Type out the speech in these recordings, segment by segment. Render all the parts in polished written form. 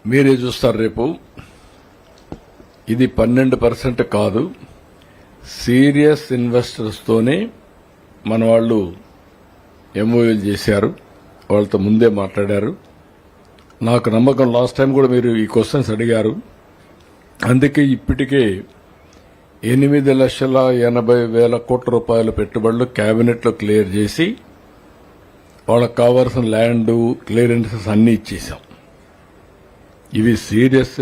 మీరే చూస్తారు రేపు. ఇది 12% కాదు, సీరియస్ ఇన్వెస్టర్స్ తోనే మన వాళ్ళు ఎంఓయూలు చేశారు. వాళ్ళతో ముందే మాట్లాడారు. నాకు నమ్మకం, లాస్ట్ టైం కూడా మీరు ఈ క్వశ్చన్స్ అడిగారు. అందుకే ఇప్పటికే 8,80,000 కోట్ల రూపాయల పెట్టుబడులు కేబినెట్ లో క్లియర్ చేసి వాళ్ళకు కావాల్సిన ల్యాండ్ క్లియరెన్సెస్ అన్ని ఇచ్చేశాం. ఇవి సీరియస్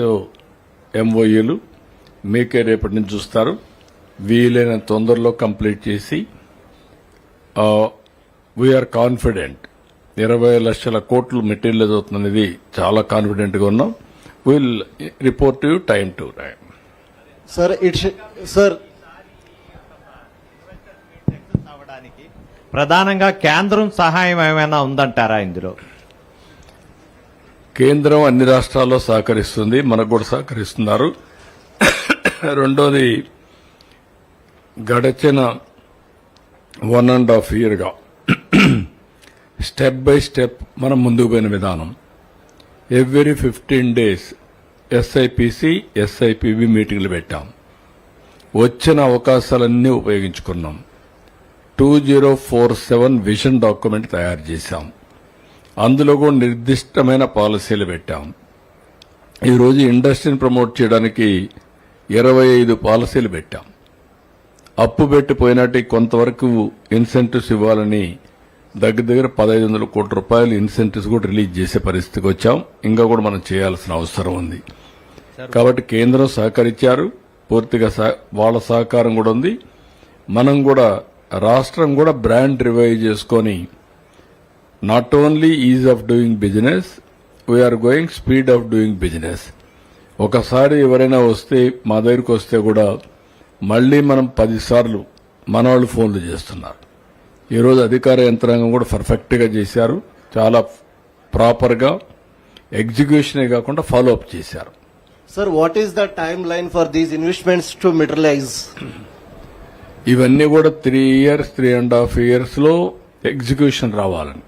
ఎంఓయూలు. మీకే రేపటి నుంచి చూస్తారు. వీలైన తొందరలో కంప్లీట్ చేసి వీఆర్ కాన్ఫిడెంట్ 20 లక్షల కోట్లు మెటీరియల్ అవుతుందనేది చాలా కాన్ఫిడెంట్ గా ఉన్నాం. Will report you time to time. Sir ప్రధానంగా కేంద్రం సహాయం ఏమైనా ఉందంటారా ఇందులో? కేంద్రం అన్ని రాష్ట్రాల్లో సహకరిస్తుంది, మనకు కూడా సహకరిస్తున్నారు. రెండోది, గడిచిన 1.5 years గా స్టెప్ బై స్టెప్ మనం ముందుకు పోయిన విధానం. ఎవ్రీ 15 days ఎస్ఐపిసి ఎస్ఐపిబి మీటింగ్లు పెట్టాం. వచ్చిన అవకాశాలన్నీ ఉపయోగించుకున్నాం. 2047 విజన్ డాక్యుమెంట్ తయారు చేశాం. అందులో కూడా నిర్దిష్టమైన పాలసీలు పెట్టాం. ఈరోజు ఇండస్ట్రీని ప్రమోట్ చేయడానికి 25 పాలసీలు పెట్టాం. అప్పు పెట్టిపోయినట్టు కొంతవరకు ఇన్సెంటివ్స్ ఇవ్వాలని దగ్గర 1,500 కోట్ల రూపాయలు ఇన్సెంటివ్స్ కూడా రిలీజ్ చేసే పరిస్థితికి వచ్చాం. ఇంకా కూడా మనం చేయాల్సిన అవసరం ఉంది. కాబట్టి కేంద్రం సహకరించారు, పూర్తిగా వాళ్ళ సహకారం కూడా ఉంది. మనం కూడా రాష్ట్రం కూడా బ్రాండ్ రివైవ్ చేసుకొని not only ease of doing business, we're going speed of doing business. ఒకసారి ఎవరైనా వస్తే మా దగ్గరికి వస్తే కూడా మళ్లీ మనం 10 సార్లు మన వాళ్ళు ఫోన్లు చేస్తున్నారు. ఈరోజు అధికార యంత్రాంగం కూడా పర్ఫెక్ట్ గా చేశారు. చాలా ప్రాపర్ గా ఎగ్జిక్యూషనే కాకుండా ఫాలో అప్ చేశారు. Sir, what is the time line for these investments to materialise? ఇవన్నీ కూడా 3 years, 3.5 years లో ఎగ్జిక్యూషన్ రావాలని.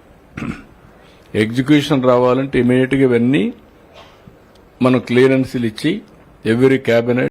ఎగ్జిక్యూషన్ రావాలంటే ఇమీడియట్ గా ఇవన్నీ మనం క్లియరెన్స్లు ఇచ్చి ఎవ్రీ క్యాబినెట్